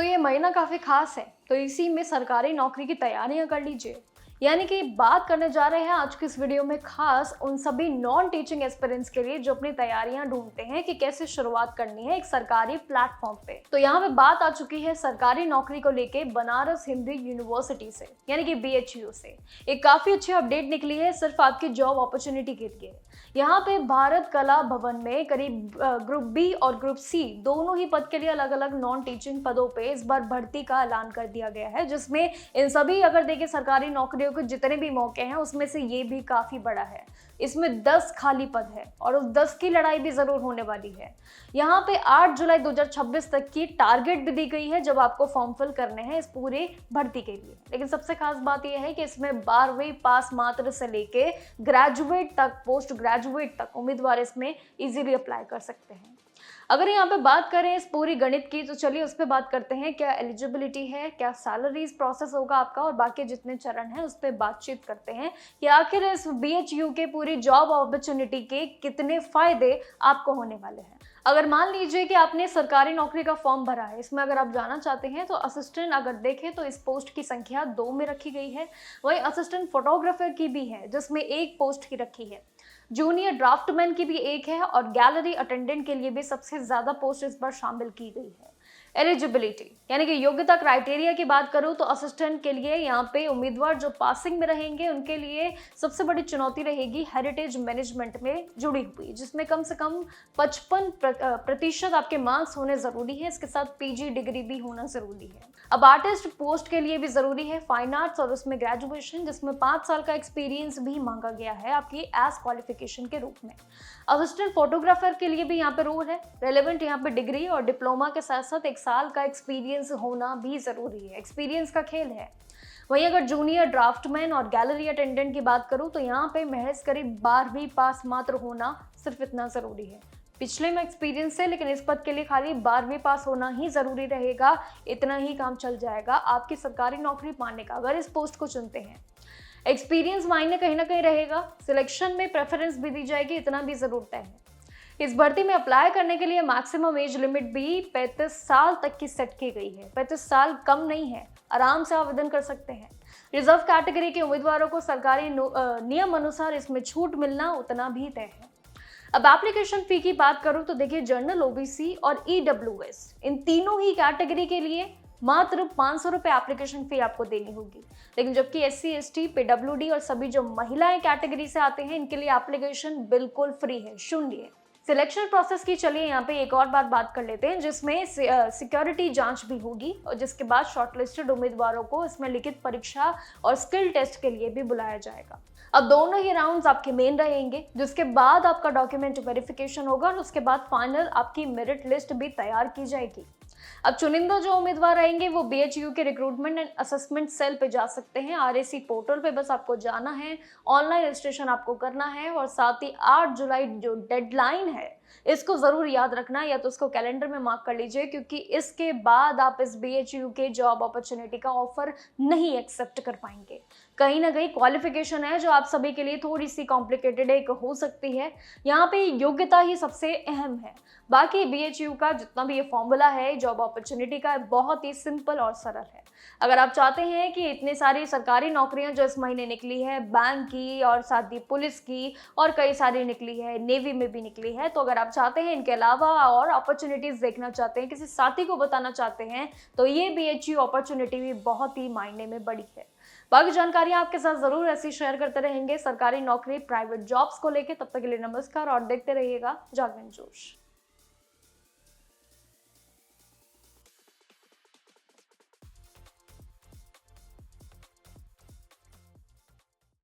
ये महीना काफ़ी खास है, तो इसी में सरकारी नौकरी की तैयारियां कर लीजिए। यानी कि बात करने जा रहे हैं आज की इस वीडियो में खास उन सभी नॉन टीचिंग एस्पिरेंट्स के लिए जो अपनी तैयारियां ढूंढते हैं कि कैसे शुरुआत करनी है एक सरकारी प्लेटफॉर्म पे। तो यहाँ पे बात आ चुकी है सरकारी नौकरी को लेके बनारस हिंदू यूनिवर्सिटी से, यानी कि BHU से एक काफी अच्छी अपडेट निकली है सिर्फ आपकी जॉब अपॉर्चुनिटी के लिए। यहाँ पे भारत कला भवन में करीब ग्रुप बी और ग्रुप सी दोनों ही पद के लिए अलग अलग नॉन टीचिंग पदों पे इस बार भर्ती का ऐलान कर दिया गया है, जिसमें इन सभी अगर देखिए सरकारी नौकरियों के जितने भी मौके हैं उसमें से ये भी काफी बड़ा है। इसमें 10 खाली पद है और उस 10 की लड़ाई भी जरूर होने वाली है। यहाँ पे 8 जुलाई 2026 तक की टारगेट भी दी गई है जब आपको फॉर्म फिल करने हैं इस पूरे भर्ती के लिए। लेकिन सबसे खास बात यह है कि इसमें 12वीं पास मात्र से लेके ग्रेजुएट तक, पोस्ट ग्रेजुएट तक उम्मीदवार इसमें इजीली अप्लाई कर सकते हैं। अगर यहाँ पे बात करें इस पूरी गणित की, तो चलिए उस पर बात करते हैं। क्या एलिजिबिलिटी है, क्या सैलरीज प्रोसेस होगा आपका, और बाकी जितने चरण हैं उस पर बातचीत करते हैं कि आखिर इस BHU के पूरी जॉब अपॉर्चुनिटी के कितने फायदे आपको होने वाले हैं। अगर मान लीजिए कि आपने सरकारी नौकरी का फॉर्म भरा है, इसमें अगर आप जाना चाहते हैं तो असिस्टेंट अगर देखें तो इस पोस्ट की संख्या 2 में रखी गई है। वहीं असिस्टेंट फोटोग्राफर की भी है जिसमें 1 पोस्ट की रखी है। जूनियर ड्राफ्टमैन की भी 1 है और गैलरी अटेंडेंट के लिए भी सबसे ज्यादा पोस्ट इस बार शामिल की गई है। एलिजिबिलिटी यानी कि योग्यता क्राइटेरिया की बात करूं तो असिस्टेंट के लिए यहाँ पे उम्मीदवार जो पासिंग में रहेंगे उनके लिए सबसे बड़ी चुनौती रहेगी हेरिटेज मैनेजमेंट में जुड़ी हुई, जिसमें कम से कम 55% आपके मार्क्स होने जरूरी है। इसके साथ PG डिग्री भी होना जरूरी है। अब आर्टिस्ट पोस्ट के लिए भी जरूरी है फाइन आर्ट्स और उसमें ग्रेजुएशन, जिसमें 5 साल का एक्सपीरियंस भी मांगा गया है आपकी एज क्वालिफिकेशन के रूप में। असिस्टेंट फोटोग्राफर के लिए भी यहाँ पे रूल है, रेलेवेंट यहाँ पे डिग्री और डिप्लोमा के साथ साथ 1 साल का एक्सपीरियंस होना भी जरूरी है। एक्सपीरियंस का खेल है। वहीं अगर जूनियर ड्राफ्टमैन और गैलरी अटेंडेंट की बात करूं तो यहाँ पे महज करीब 12वीं पास मात्र होना सिर्फ इतना जरूरी है। पिछले में एक्सपीरियंस है, लेकिन इस पद के लिए खाली 12वीं पास होना ही जरूरी रहेगा। इतना ही काम चल जाएगा आपकी सरकारी नौकरी पाने का अगर इस पोस्ट को चुनते हैं। एक्सपीरियंस मायने कहीं ना कहीं रहेगा, सिलेक्शन में प्रेफरेंस भी दी जाएगी, इतना भी जरूर तय है। इस भर्ती में अप्लाई करने के लिए मैक्सिमम एज लिमिट भी 35 साल तक की सेट की गई है। 35 साल कम नहीं है, आराम से आवेदन कर सकते हैं। रिजर्व कैटेगरी के उम्मीदवारों को सरकारी नियम अनुसार इसमें छूट मिलना उतना भी तय है। अब एप्लीकेशन फी की बात करूं तो देखिए जनरल, OBC और EWS इन तीनों ही कैटेगरी के लिए मात्र 500 रुपए एप्लीकेशन फी आपको देनी होगी। लेकिन जबकि SC ST PWD और सभी जो महिलाएं कैटेगरी से आते हैं इनके लिए एप्लीकेशन बिल्कुल फ्री है, शून्य है। सिलेक्शन प्रोसेस की चलिए यहाँ पे एक और बात कर लेते हैं, जिसमें सिक्योरिटी जांच भी होगी और जिसके बाद शॉर्टलिस्टेड उम्मीदवारों को इसमें लिखित परीक्षा और स्किल टेस्ट के लिए भी बुलाया जाएगा। अब दोनों ही राउंड्स आपके मेन रहेंगे, जिसके बाद आपका डॉक्यूमेंट वेरिफिकेशन होगा और उसके बाद फाइनल आपकी मेरिट लिस्ट भी तैयार की जाएगी। अब चुनिंदा जो उम्मीदवार रहेंगे वो BHU के रिक्रूटमेंट एंड असेसमेंट सेल पे जा सकते हैं। RAC पोर्टल पे बस आपको जाना है, ऑनलाइन रजिस्ट्रेशन आपको करना है और साथ ही 8 जुलाई जो डेडलाइन है इसको जरूर याद रखना, या तो उसको कैलेंडर में मार्क कर लीजिए, क्योंकि इसके बाद आप इस BHU के जॉब अपॉर्चुनिटी का ऑफर नहीं एक्सेप्ट कर पाएंगे। कहीं ना कहीं क्वालिफिकेशन है जो आप सभी के लिए थोड़ी सी कॉम्प्लिकेटेड एक हो सकती है। यहाँ पे योग्यता ही सबसे अहम है। बाकी BHU का जितना भी ये फॉर्मूला है जॉब अपॉर्चुनिटी का बहुत ही सिंपल और सरल है। अगर आप चाहते हैं कि इतनी सारी सरकारी नौकरियां जो इस महीने निकली है, बैंक की और साथ ही पुलिस की और कई सारी निकली है, नेवी में भी निकली है, तो अगर आप चाहते हैं इनके अलावा और अपॉर्चुनिटीज देखना चाहते हैं, किसी साथी को बताना चाहते हैं, तो ये BHU अपॉर्चुनिटी भी बहुत ही मायने में बड़ी है। बाकी जानकारी आपके साथ जरूर ऐसी शेयर करते रहेंगे सरकारी नौकरी, प्राइवेट जॉब्स को लेकर। तब तक के लिए नमस्कार और देखते रहिएगा जागरण जोश।